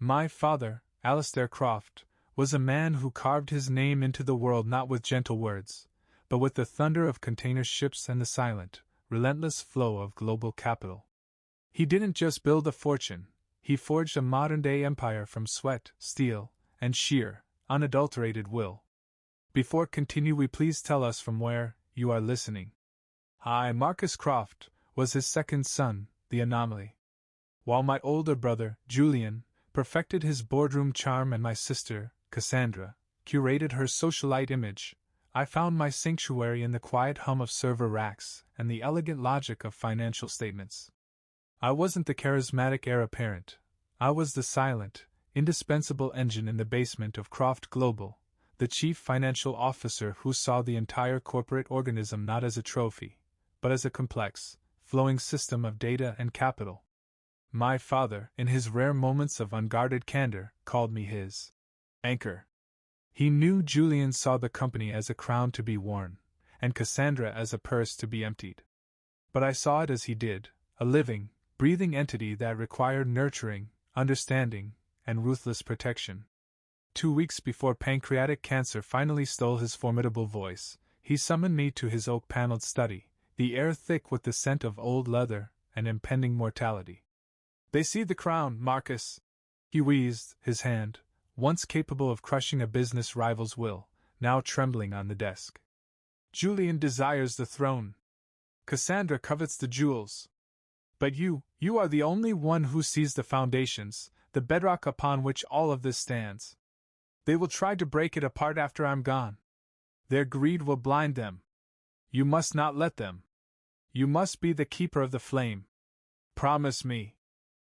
My father, Alistair Croft, was a man who carved his name into the world not with gentle words, but with the thunder of container ships and the silent, relentless flow of global capital. He didn't just build a fortune, he forged a modern-day empire from sweat, steel, and sheer, unadulterated will. Before continue, we please tell us from where you are listening. I, Marcus Croft, was his second son, the Anomaly. While my older brother, Julian, perfected his boardroom charm and my sister, Cassandra, curated her socialite image, I found my sanctuary in the quiet hum of server racks and the elegant logic of financial statements. I wasn't the charismatic heir apparent. I was the silent, indispensable engine in the basement of Croft Global, the chief financial officer who saw the entire corporate organism not as a trophy, but as a complex, flowing system of data and capital. My father, in his rare moments of unguarded candor, called me his anchor. He knew Julian saw the company as a crown to be worn, and Cassandra as a purse to be emptied. But I saw it as he did, a living, breathing entity that required nurturing, understanding, and ruthless protection. 2 weeks before pancreatic cancer finally stole his formidable voice, he summoned me to his oak-paneled study, the air thick with the scent of old leather and impending mortality. "They see the crown, Marcus," he wheezed, his hand, once capable of crushing a business rival's will, now trembling on the desk. "Julian desires the throne. Cassandra covets the jewels. But you are the only one who sees the foundations, the bedrock upon which all of this stands. They will try to break it apart after I'm gone. Their greed will blind them. You must not let them. You must be the keeper of the flame. Promise me."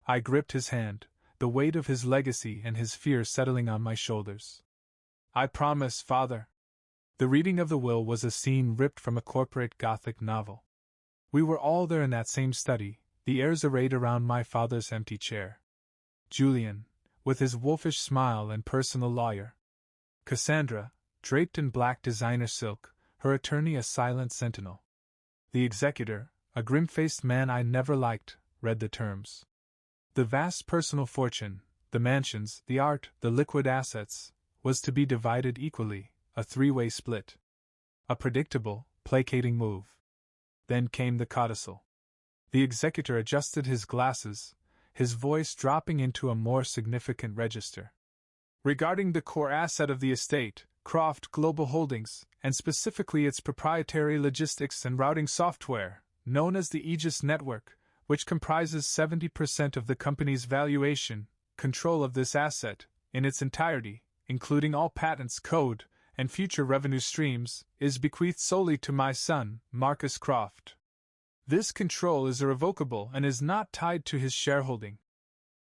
I gripped his hand, the weight of his legacy and his fear settling on my shoulders. "I promise, Father." The reading of the will was a scene ripped from a corporate Gothic novel. We were all there in that same study, the heirs arrayed around my father's empty chair. Julian, with his wolfish smile and personal lawyer. Cassandra, draped in black designer silk, her attorney a silent sentinel. The executor, a grim-faced man I never liked, read the terms. The vast personal fortune, the mansions, the art, the liquid assets, was to be divided equally, a three-way split. A predictable, placating move. Then came the codicil. The executor adjusted his glasses, his voice dropping into a more significant register. "Regarding the core asset of the estate, Croft Global Holdings, and specifically its proprietary logistics and routing software, known as the Aegis Network, which comprises 70% of the company's valuation, control of this asset, in its entirety, including all patents, code, and future revenue streams, is bequeathed solely to my son, Marcus Croft. This control is irrevocable and is not tied to his shareholding.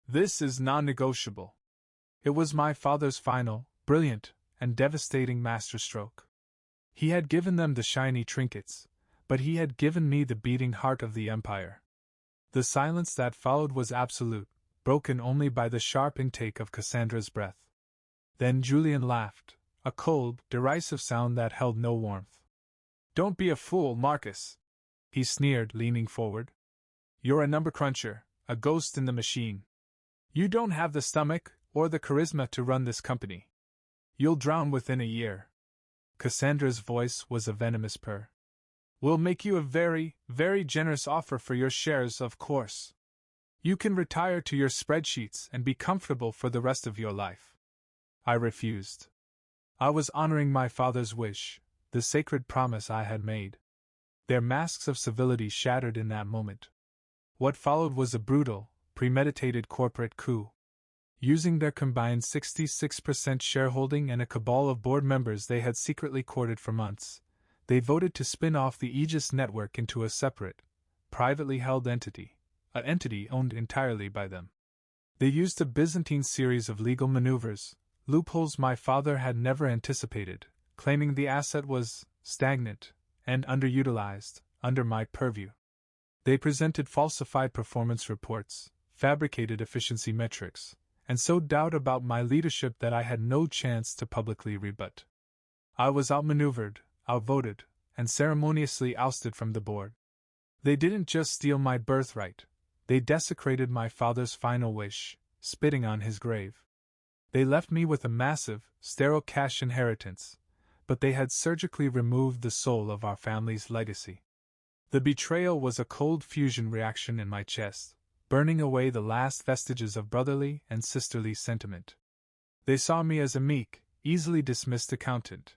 This is non-negotiable." It was my father's final, brilliant, and devastating masterstroke. He had given them the shiny trinkets, but he had given me the beating heart of the empire. The silence that followed was absolute, broken only by the sharp intake of Cassandra's breath. Then Julian laughed, a cold, derisive sound that held no warmth. "Don't be a fool, Marcus," he sneered, leaning forward. "You're a number cruncher, a ghost in the machine. You don't have the stomach or the charisma to run this company. You'll drown within a year." Cassandra's voice was a venomous purr. "We'll make you a very, very generous offer for your shares, of course. You can retire to your spreadsheets and be comfortable for the rest of your life." I refused. I was honoring my father's wish, the sacred promise I had made. Their masks of civility shattered in that moment. What followed was a brutal, premeditated corporate coup. Using their combined 66% shareholding and a cabal of board members they had secretly courted for months, they voted to spin off the Aegis network into a separate, privately held entity, an entity owned entirely by them. They used a Byzantine series of legal maneuvers, loopholes my father had never anticipated, claiming the asset was stagnant and underutilized, under my purview. They presented falsified performance reports, fabricated efficiency metrics, and sowed doubt about my leadership that I had no chance to publicly rebut. I was outmaneuvered, outvoted, and ceremoniously ousted from the board. They didn't just steal my birthright, they desecrated my father's final wish, spitting on his grave. They left me with a massive, sterile cash inheritance, but they had surgically removed the soul of our family's legacy. The betrayal was a cold fusion reaction in my chest, burning away the last vestiges of brotherly and sisterly sentiment. They saw me as a meek, easily dismissed accountant.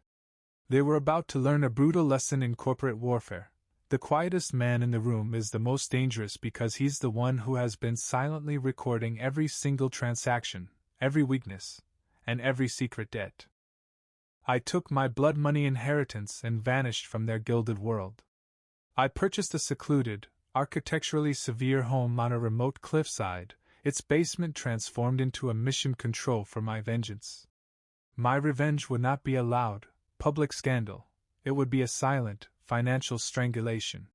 They were about to learn a brutal lesson in corporate warfare. The quietest man in the room is the most dangerous because he's the one who has been silently recording every single transaction, every weakness, and every secret debt. I took my blood money inheritance and vanished from their gilded world. I purchased a secluded, architecturally severe home on a remote cliffside, its basement transformed into a mission control for my vengeance. My revenge would not be a loud, public scandal, it would be a silent, financial strangulation.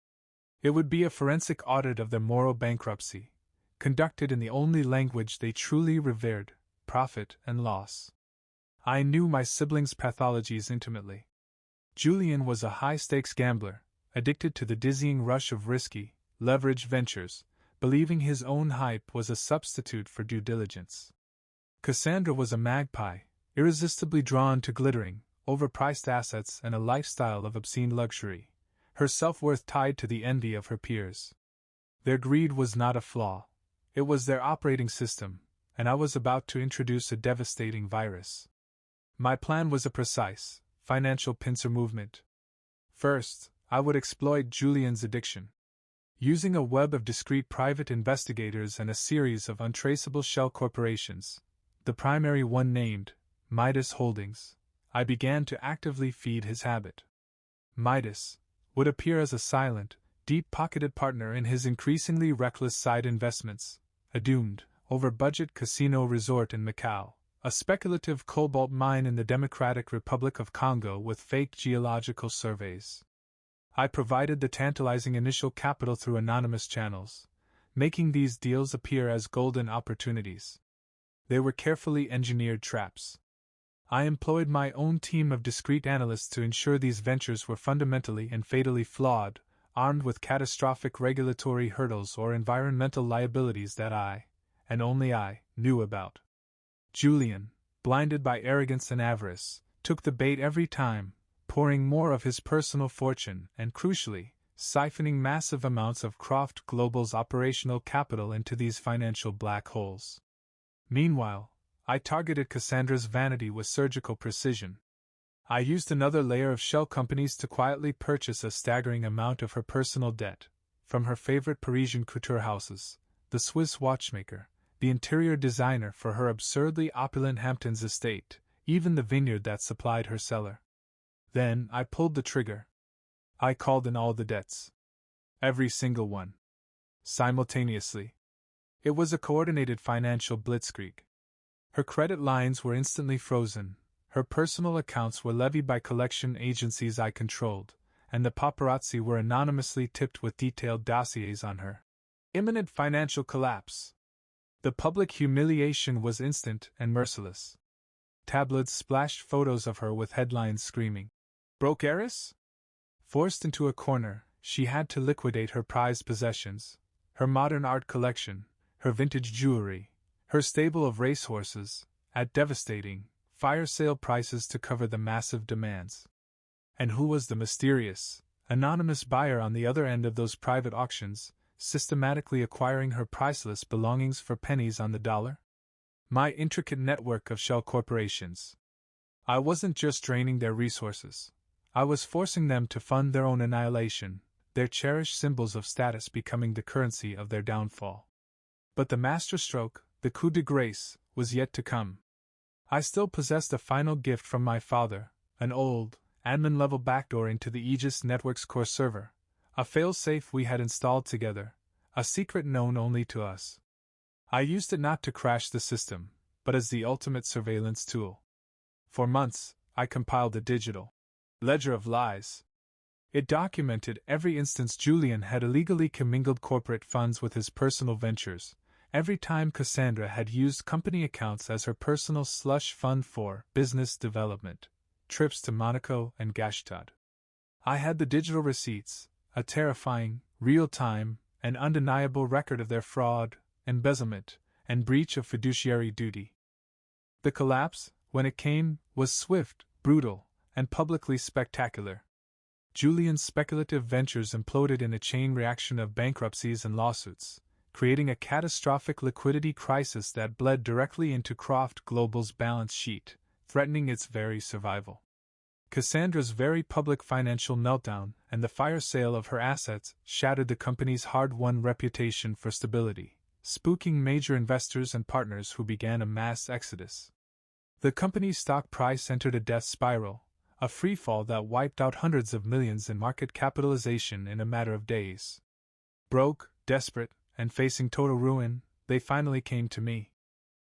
It would be a forensic audit of their moral bankruptcy, conducted in the only language they truly revered, profit and loss. I knew my siblings' pathologies intimately. Julian was a high-stakes gambler, addicted to the dizzying rush of risky, leveraged ventures, believing his own hype was a substitute for due diligence. Cassandra was a magpie, irresistibly drawn to glittering, overpriced assets and a lifestyle of obscene luxury, her self-worth tied to the envy of her peers. Their greed was not a flaw, it was their operating system, and I was about to introduce a devastating virus. My plan was a precise, financial pincer movement. First, I would exploit Julian's addiction. Using a web of discreet private investigators and a series of untraceable shell corporations, the primary one named Midas Holdings, I began to actively feed his habit. Midas would appear as a silent, deep-pocketed partner in his increasingly reckless side investments, a doomed, over-budget casino resort in Macau, a speculative cobalt mine in the Democratic Republic of Congo with fake geological surveys. I provided the tantalizing initial capital through anonymous channels, making these deals appear as golden opportunities. They were carefully engineered traps. I employed my own team of discreet analysts to ensure these ventures were fundamentally and fatally flawed, armed with catastrophic regulatory hurdles or environmental liabilities that I, and only I, knew about. Julian, blinded by arrogance and avarice, took the bait every time, pouring more of his personal fortune and, crucially, siphoning massive amounts of Croft Global's operational capital into these financial black holes. Meanwhile, I targeted Cassandra's vanity with surgical precision. I used another layer of shell companies to quietly purchase a staggering amount of her personal debt, from her favorite Parisian couture houses, the Swiss watchmaker, the interior designer for her absurdly opulent Hamptons estate, even the vineyard that supplied her cellar. Then I pulled the trigger. I called in all the debts. Every single one. Simultaneously. It was a coordinated financial blitzkrieg. Her credit lines were instantly frozen, her personal accounts were levied by collection agencies I controlled, and the paparazzi were anonymously tipped with detailed dossiers on her. Imminent financial collapse. The public humiliation was instant and merciless. Tabloids splashed photos of her with headlines screaming, "Broke heiress?" Forced into a corner, she had to liquidate her prized possessions, her modern art collection, her vintage jewelry, her stable of racehorses, at devastating, fire-sale prices to cover the massive demands. And who was the mysterious, anonymous buyer on the other end of those private auctions, systematically acquiring her priceless belongings for pennies on the dollar? My intricate network of shell corporations. I wasn't just draining their resources. I was forcing them to fund their own annihilation, their cherished symbols of status becoming the currency of their downfall. But the masterstroke, the coup de grace, was yet to come. I still possessed a final gift from my father, an old, admin-level backdoor into the Aegis Network's core server, a fail-safe we had installed together, a secret known only to us. I used it not to crash the system, but as the ultimate surveillance tool. For months, I compiled a digital ledger of lies. It documented every instance Julian had illegally commingled corporate funds with his personal ventures, every time Cassandra had used company accounts as her personal slush fund for business development, trips to Monaco and Gstaad. I had the digital receipts, a terrifying, real-time, and undeniable record of their fraud, embezzlement, and breach of fiduciary duty. The collapse, when it came, was swift, brutal, and publicly spectacular. Julian's speculative ventures imploded in a chain reaction of bankruptcies and lawsuits, creating a catastrophic liquidity crisis that bled directly into Croft Global's balance sheet, threatening its very survival. Cassandra's very public financial meltdown and the fire sale of her assets shattered the company's hard-won reputation for stability, spooking major investors and partners who began a mass exodus. The company's stock price entered a death spiral, a freefall that wiped out hundreds of millions in market capitalization in a matter of days. Broke, desperate, and facing total ruin, they finally came to me.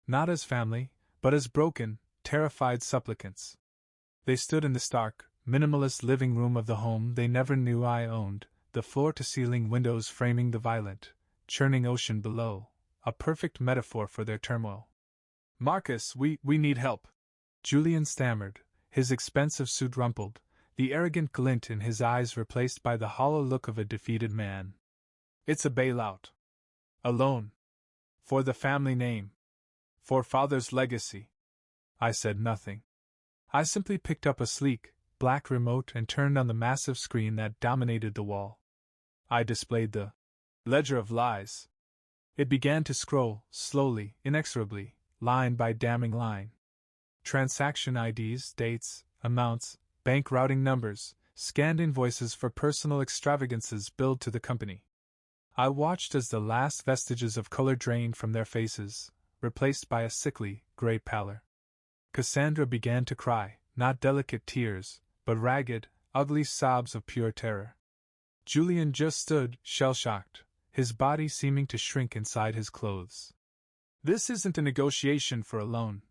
Not as family, but as broken, terrified supplicants. They stood in the stark, minimalist living room of the home they never knew I owned, the floor-to-ceiling windows framing the violent, churning ocean below, a perfect metaphor for their turmoil. "Marcus, we need help," Julian stammered, his expensive suit rumpled, the arrogant glint in his eyes replaced by the hollow look of a defeated man. "It's a bailout. A loan. For the family name. For father's legacy." I said nothing. I simply picked up a sleek, black remote and turned on the massive screen that dominated the wall. I displayed the ledger of lies. It began to scroll, slowly, inexorably, line by damning line. Transaction IDs, dates, amounts, bank routing numbers, scanned invoices for personal extravagances billed to the company. I watched as the last vestiges of color drained from their faces, replaced by a sickly, gray pallor. Cassandra began to cry, not delicate tears, but ragged, ugly sobs of pure terror. Julian just stood, shell-shocked, his body seeming to shrink inside his clothes. "This isn't a negotiation for a loan,"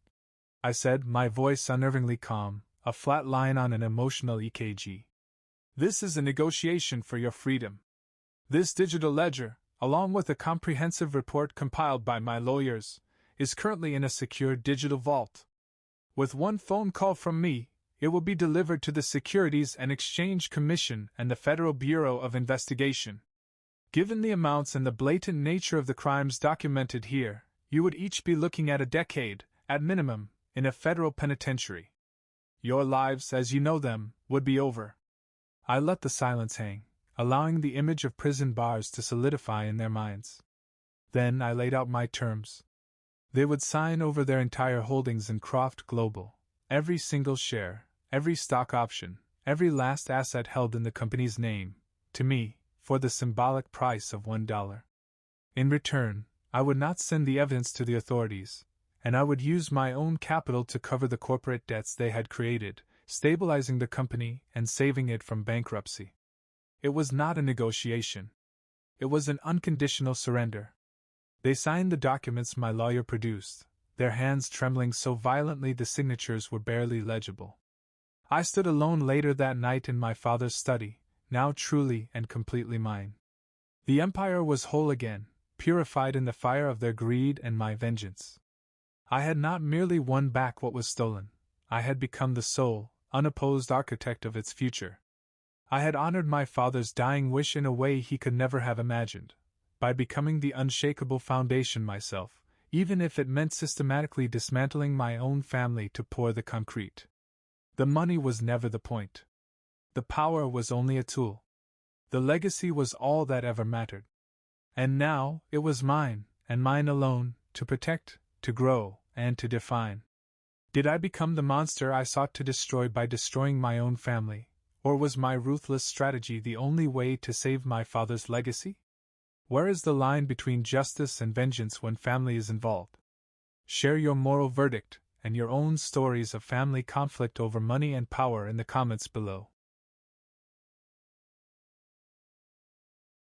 I said, my voice unnervingly calm, a flat line on an emotional EKG. "This is a negotiation for your freedom. This digital ledger, along with a comprehensive report compiled by my lawyers, is currently in a secure digital vault. With one phone call from me, it will be delivered to the Securities and Exchange Commission and the Federal Bureau of Investigation. Given the amounts and the blatant nature of the crimes documented here, you would each be looking at a decade, at minimum, in a federal penitentiary. Your lives, as you know them, would be over." I let the silence hang, allowing the image of prison bars to solidify in their minds. Then I laid out my terms. They would sign over their entire holdings in Croft Global, every single share, every stock option, every last asset held in the company's name, to me, for the symbolic price of $1. In return, I would not send the evidence to the authorities, and I would use my own capital to cover the corporate debts they had created, stabilizing the company and saving it from bankruptcy. It was not a negotiation. It was an unconditional surrender. They signed the documents my lawyer produced, their hands trembling so violently the signatures were barely legible. I stood alone later that night in my father's study, now truly and completely mine. The empire was whole again, purified in the fire of their greed and my vengeance. I had not merely won back what was stolen, I had become the sole, unopposed architect of its future. I had honored my father's dying wish in a way he could never have imagined, by becoming the unshakable foundation myself, even if it meant systematically dismantling my own family to pour the concrete. The money was never the point. The power was only a tool. The legacy was all that ever mattered. And now, it was mine, and mine alone, to protect, to grow, and to define. Did I become the monster I sought to destroy by destroying my own family, or was my ruthless strategy the only way to save my father's legacy? Where is the line between justice and vengeance when family is involved? Share your moral verdict and your own stories of family conflict over money and power in the comments below.